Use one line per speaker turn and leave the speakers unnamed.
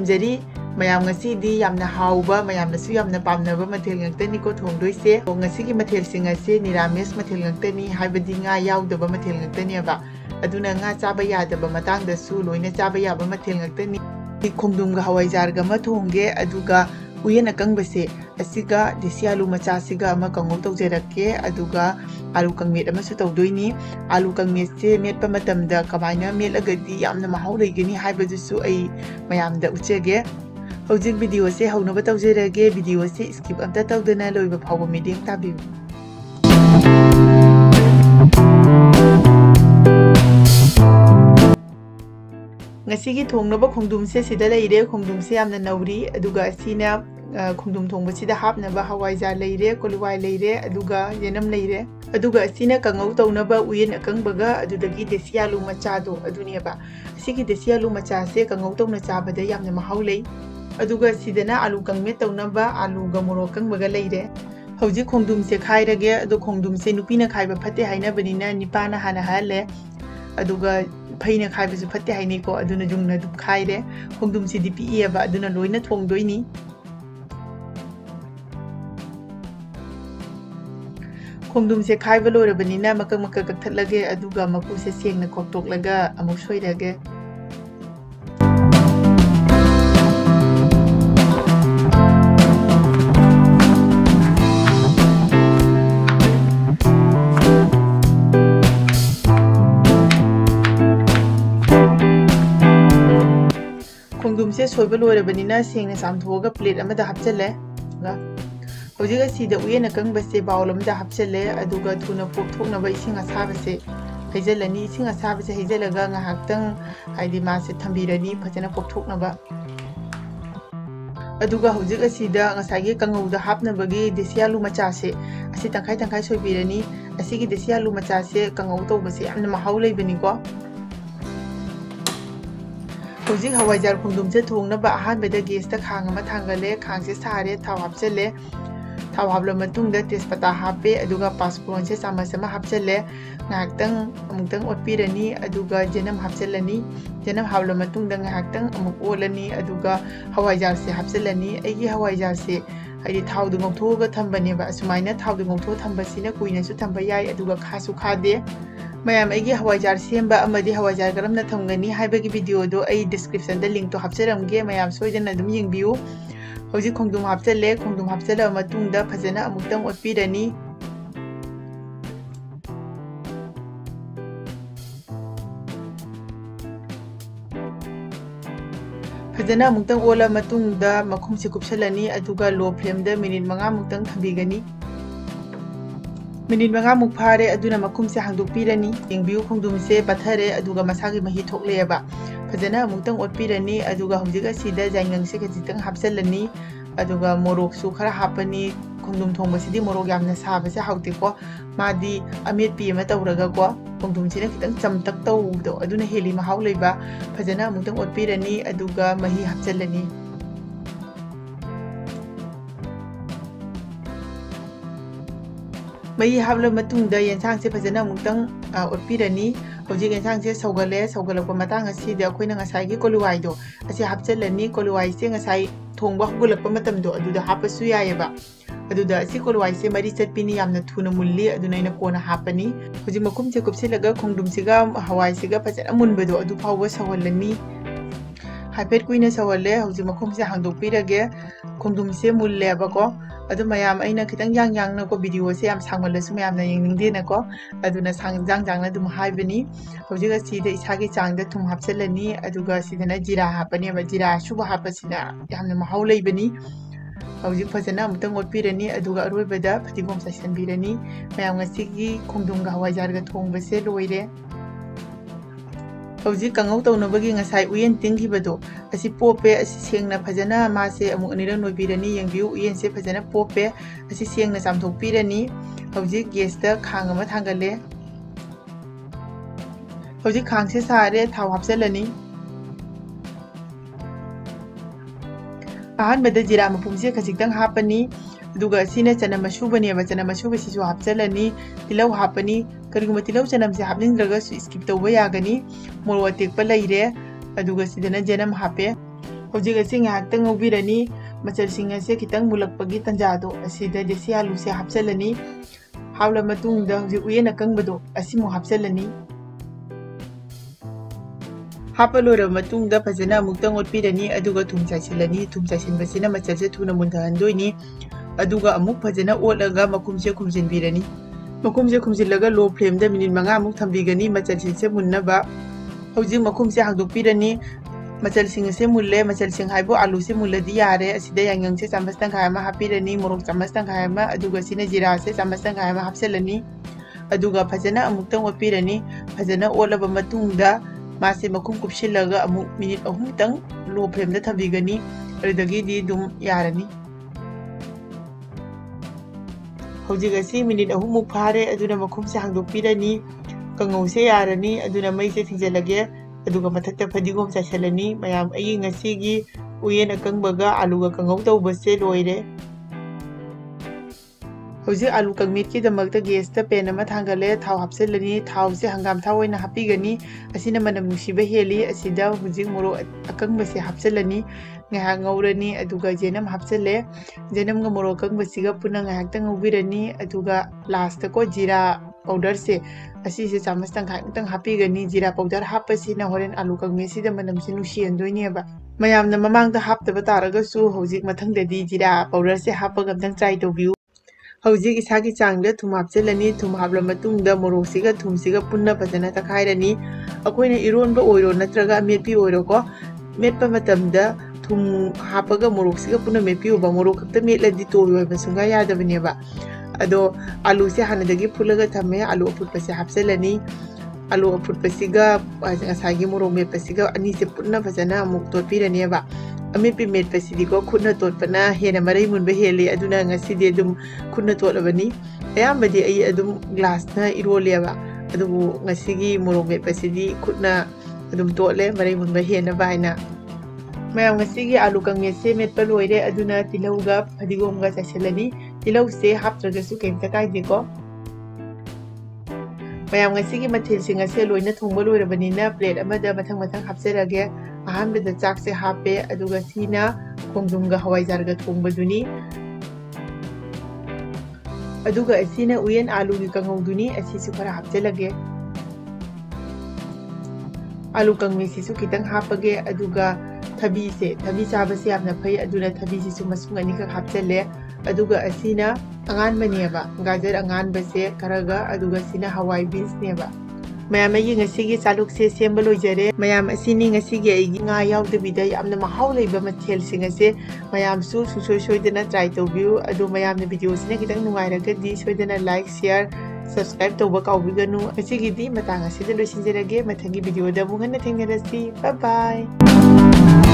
ꯊꯝꯖꯔꯤ ꯃꯌꯥꯝ ꯉꯁꯤꯗꯤ ꯌꯥꯝꯅ ꯍꯥꯎꯕ ꯃꯌꯥꯝꯅꯁꯨ ꯌꯥꯝꯅ ꯄꯥꯝꯅꯕ ꯃꯊꯦꯜ ꯉꯥꯛꯇꯅꯤꯀꯣ ꯊꯣꯡꯗꯣꯏꯁꯦ ꯉꯁꯤꯒꯤ ꯃꯊꯦꯜꯁꯤꯡ ꯑꯁꯤ ꯅꯤꯔꯥꯃꯤꯁ ꯃꯊꯦꯜ ꯉꯥꯛꯇꯅꯤ ꯍꯥꯏꯕꯗꯤ ꯉꯥ ꯌꯥꯎꯗꯕ ꯃꯊꯦꯜ ꯉꯥꯛꯇꯅꯦꯕ ꯑꯗꯨꯅ ꯉꯥ ꯆꯥꯕ ꯌꯥꯗꯕ ꯃꯇꯥꯡꯗꯁꯨ ꯂꯣꯏꯅ ꯆꯥꯕ ꯌꯥꯕ ꯃꯊꯦꯜ ꯉꯥꯛꯇꯅꯤ ꯈꯣꯡꯗ꯭ꯔꯨꯝꯒ ꯍꯋꯥꯏꯖꯥꯔꯒ ꯑꯃ ꯊꯣꯡꯒꯦ ꯑꯗꯨꯒ ꯎꯌꯦꯟ ꯑꯀꯪꯕꯁꯦ ꯑꯁꯤꯒ ꯗꯦꯁꯤ ꯑꯂꯨ ꯃꯆꯥꯁꯤꯒ ꯑꯃ ꯀꯥꯡꯉꯧ ꯇꯧꯖꯔꯛꯀꯦ ꯑꯗꯨꯒ आलू कंगमेट अमसु तौदोइनी आलू कंगमेट से मेट मतमदा कमाइना मेटलगदी यामना महाउ लेगनी हाइबदुसु अई मयामदा उचेगे हौजिक वीडियो से हौनबा तौजेरगे वीडियो से स्किप अमता तौदना लोइबा फावबा मीडियम ताबिउ ngasi thongnaba khongdumse sida leire khongdumse yamna nauri aduga asina khongdum thongbasida hapnaba hawaijar leire koluwai leire aduga yenam leire aduga asina kangau tawnaba uyen akangbaga adudagi desi alu machado aduneba asigi desi alu macha se kangau tawna chabada yamna mahau lei aduga sidana alu kangme tawnaba alu ga morok kangbaga leire hauji khongdum se khairage adu khongdum se nupina khaiba phate haina banina nipana hana hale aduga फैना खाइबसु फत्ते हाइनेको अदुना जुंगना दुब खाइरे खोंगदुम सिदि पिएबा अदुना लोइना थोंगदोइनी खोंगदुम से खाइबा लोरबनिना मकक मकक कथलगे अदुगा मकु से सेंगना कोक्तोकलगा अमुक सोइरगे से सोइबा लोरबनिना सेंगना सामथोगा plate अमदा हपचले हौजिक असिदा उयेन अकंबसे bowl अमदा हपचले अदुगा थुना पोकथोकनबा इसिंग असाबसे हैजलनी इसिंग असाबसे हैजलगा ngahaktang haidi mase thambirani फजना पोकथोकनबा अदुगा हौजिक असिदा ngasagi kangauda hapnabagi desi alu macha se asi tangkai tangkai soibirani asigi desi alu macha se kangau tobase yamna mahau leibani ko हौजिक हवाइजार खुंदुम से थोंगनबा अहानबदा guess ता खांग अमा थांगले खांग से सारे थाव हापचले थाव हापला मतुंगदा तेजपत्ता हापे अदुगा पासफोरन से चामच अमा हापचले ngahaktang amuktang otpirani aduga jenam hapchalani jenam hawla matungda ngahaktang amuk olani aduga hawaijar se hapchalani aigi hawaijar se haidi thawdu ngothoga thambane ba sumaina thawdu ngotho thambasina kuina su thamba yai aduga khasu khade ma'am आई हवाईजार सेम हवाईजार करमना थमगनी हाइबगी video दो आई description दा लिंक तो हापचरमगे मैम सोइदना अदुम यिंगबियु हौजी खोंगदुम हापचले खोंगदुम हापचला मतुंगदा फजना अमुक्तंग ओटपिरनी फजना अमुक्तंग ओला मतुंगदा मखुम से कुपसलनी अदुगा लो फ्लेम दा मिनिट 5 मुक्तंग थंबिगनी मिनिट 5 मुक फारे अदुना मखुम से हांदोकपिरनी यंगबियु खोंगदुम से पथरे अदुगा मसागी मही थोकलेबा फजना अमुक्तंग ओटपिरनी अदुगा हौजिगा सिदा जाइंगंग से खजितंग हापचलनी अदुगा मोरोक सु खरा हापनी खोंगदुम थोंगबसिदि मोरोक यामना साबसे हाउतेको मादी अमेट पी अमा तौरगा को खोंगदुम सिना खितंग चमतक तौदो अदुना हेली महाउ लेबा फजना अमुक्तंग ओटपिरनी अदुगा मही हापचलनी मई हाबला मतुंगदा येंसांग से फजना मुक्तंग ओटपिरनी हौजिक येंसांग से सौगले सौगलप मतांग असिदा अखोइना ngसाइगी कोलुवाइदो असे हापचलनी कोलुवाइ से ngसाइ थोंगबा हुगलप मतमदो अदुदा हापसु यायबा अदुदा असि कोलुवाइ से मरी चटपिनी यामना थुना मुल्ली अदुना इना कोना हापनी हौजिक मकुम से कुपसिलगा खोंगदुमसिगा हवाइसिगा फजना मुनबदो अदु फावबा सवलनी हाइपेट कुइना सवले हौजिक मकुम से हांदोकपिरगे खोंगदुम से मुल्लेबको अदु मयाम अइना खितंग यांग यांग नको वीडियो से याम सांगमलसु मयाम ना यंगनिंगदे नको अदुना सांग जांग जांग ना दुम हाइबनी हौजिक असिदे इसागे चांगदा थुम हापचलनी अदुगा सिदना जीरा हापनी बा जीरा सुबा हापसिना यामना महाउ लेबनी हौजिक फजना अमुतंग ओटपिरनी अदुगा अरोइबदा फतिगोम साइसनबिरनी मयाम ngasiगी खोंगदुमगा हवाइजारगा थोंगबसे लोइरे हौजिक कंगौ तौनबगी ngасai उयेन तिंगिबदो असि पोपे असि सेंगना फजना मासे अमुक अनिरंग नोइबिरनी यंगबिउ उयेन से फजना पोपे असि सेंगना चामथोकपिरनी हौजिक गेसता खांग अमा थांगले हौजिक खांग से सारे थाव हापचलनी अहानबदा जीरा मपुमसे खजिक्तंग हापनी अदुगा सिना चनम मशुबनेबा चनम मशुबसिसु हापचलनी तिलौ हापनी करिगुम तिलौ चनम से हापनिंद्रगा स्किप तौबा यागनी मोरो अतेकपा लैरे अदुगा सिदना जनम हापे ꯍꯧꯖꯤꯛ ꯑꯁꯤ ꯉꯥꯏꯍꯥꯛꯇꯪ ꯉꯧꯕꯤꯔꯅꯤ ꯃꯆꯜꯁꯤꯡ ꯑꯁꯤ ꯈꯤꯇꯪ ꯃꯨꯜꯂꯛꯄꯒꯤ ꯇꯟꯖꯥꯗꯣ ꯑꯁꯤꯗ ꯗꯦꯁꯤ ꯑꯂꯨꯁꯦ ꯍꯥꯞꯆꯜꯂꯅꯤ ꯍꯥꯞꯂ ꯃꯇꯨꯡꯗ ꯍꯧꯖꯤꯛ ꯎꯌꯦꯟ ꯑꯀꯪꯕꯗꯣ ꯑꯁꯤꯃꯨꯛ ꯍꯥꯞꯆꯜꯂꯅꯤ ꯍꯥꯞꯄ ꯂꯣꯏꯔꯕ ꯃꯇꯨꯡꯗ ꯐꯖꯅ ꯑꯃꯨꯛꯇꯪ ꯑꯣꯠꯄꯤꯔꯅꯤ ꯑꯗꯨꯒ ꯊꯨꯝ ꯆꯥꯏꯁꯤꯜꯂꯅꯤ ꯊꯨꯝ ꯆꯥꯏꯁꯤꯟꯕꯁꯤꯅ ꯃꯆꯜꯁꯦ ꯊꯨꯅ ꯃꯨꯟꯊꯍꯟꯗꯣꯏꯅꯤ ꯑꯗꯨꯒ ꯑꯃꯨꯛ ꯐꯖꯅ ꯑꯣꯠꯂꯒ ꯃꯈꯨꯝꯁꯦ ꯈꯨꯝꯖꯤꯟꯕꯤꯔꯅꯤ ꯃꯈꯨꯝꯁꯦ ꯈꯨꯝꯖꯤꯜꯂꯒ ꯂꯣ ꯐ꯭ꯂꯦꯝꯗ ꯃꯤꯅꯤꯠ 5 ꯊꯝꯕꯤꯒꯅꯤ ꯃꯆꯜꯁꯤꯡꯁꯦ ꯃꯨꯟꯅꯕ ꯍꯧꯖꯤꯛ ꯃꯈꯨꯝꯁꯦ ꯍꯥꯡꯗꯣꯛꯄꯤꯔꯅꯤ मचलसिंग से मुल्ले मचलसिंग हाइबो आलू से मुल्लदी यारे असिदे यांगंग से चम्मच तंखाय अमा हापिरनी मोरोक चम्मच तंखाय अमा अदुगा सिने जीरा से चम्मच तंखाय अमा हापसेलनी अदुगा फजना अमुक्तंग ओपिरनी फजना ओलब मतुंगदा मासे मखुम कुपसिलगा अमुक मिनिट 3 तंग लो फ्लेम दा थबिगनी अदुदगी दुम यारनी हौजिग असि मिनिट 3 मुक फारे अदुना मखुम से हांगदोपिरनी कंगौ से यारनी अदुना मई से थिंजलगे अदुगा मथक्ता फदिगोम चाइसलनी मयाम अई ngasiगी उयेन अकंगबगा आलूगा कंगौ तौबसे लोइरे हौजि आलू कंगमिट की दमकता गैस ता पेन अमा थांगले थाव हापसेलनी थाव से हंगाम थाव ओइना हापिगनी असिना मनम नुसिबा हेली असिदा हुजि मोरो अकंगबसे हापसेलनी ngah ngawrani aduga jenam hapsele jenam ga moro kang basiga puna ngah tang ngawirani aduga last ko jira powder se asi se chamas tang khai tang happy gani jira powder hapasi na horen alu kang mesi da manam se nusi andoi ba mayam na mamang da hap da taraga su hojik mathang da di jira powder se hapaga tang try to view hojik isagi changda thum hapselani thum habla matung da moro siga thum siga punna fajana ta khairani akoina iron ba oiro natraga mepi oiro ko metpa matam da थुम हापगा मोरोक सिगा पुना मेपिउबा मोरोक खप्ता मेटलदि तोयोबा सुंगा यादबनेबा अदो आलू से हानदगी फुलगा थमे आलू अफुटपसे हापसेलनी आलू अफुटपसिगा ngसागी मोरोक मेपसिगा अनि से पुना फजना अमुक तोपिरनेबा अमेपि मेटपसिदिको खुना तोटपना हेना मरै मुनबे हेले अदुना ngasiदि दुम खुना तोटलबनी अयामबदि अई अदुम ग्लास ना इरोलेबा अदुबु ngasiगी मोरोक मेपसिदि खुना अदुम तोटले मरै मुनबे हेना बायना मैम ngasiगी आलू कंगमे से मेटपा लोइरे अदुना तिलौगा फदिगोमगा चाइसलनी तिलौ से हापत्रगसु केमता काइदेको मैम ngasiगी मथेलसिंग असे लोइना थोंबा लोइरबनिना प्लेट अमदा मथंग मथंग हापसेरगे अहानबदा चाक से हापे अदुगा सीना खोंगदुमगा हवाइजारगा थोंबदुनी अदुगा असीना उयेन आलू की कंगौदुनी असीसु खरा हापसेलगे आलू कंगमे सिसु खितंग हापगे अदुगा थबी चाबसे यामना फै अदुना थबी सिसु मसुंग अनि का हापचले अदुगा असिना अंगान बनेबा गाजर अंगान बसे करगा अदुगा सिना हवाई बीन्स नेबा मयाम अई ngasiगी चालुक से सेम्बा लोइजरे मयाम असिनी ngasiगी अई nga यावदबिदा यामना महाव लेबा मथेल सिंग असे मयाम सु सुसोय सोयदना ट्राई तौबिउ अदु मयामना वीडियो सिना कितंग नुंगाइरगदि सोयदना लाइक शेयर सब्सक्राइब तौबा काउबिगनु असिगिदि मतांग असिदा लोइसिनजरगे मथंगी वीडियो दा मुंगन थेंगनरसि बाय बाय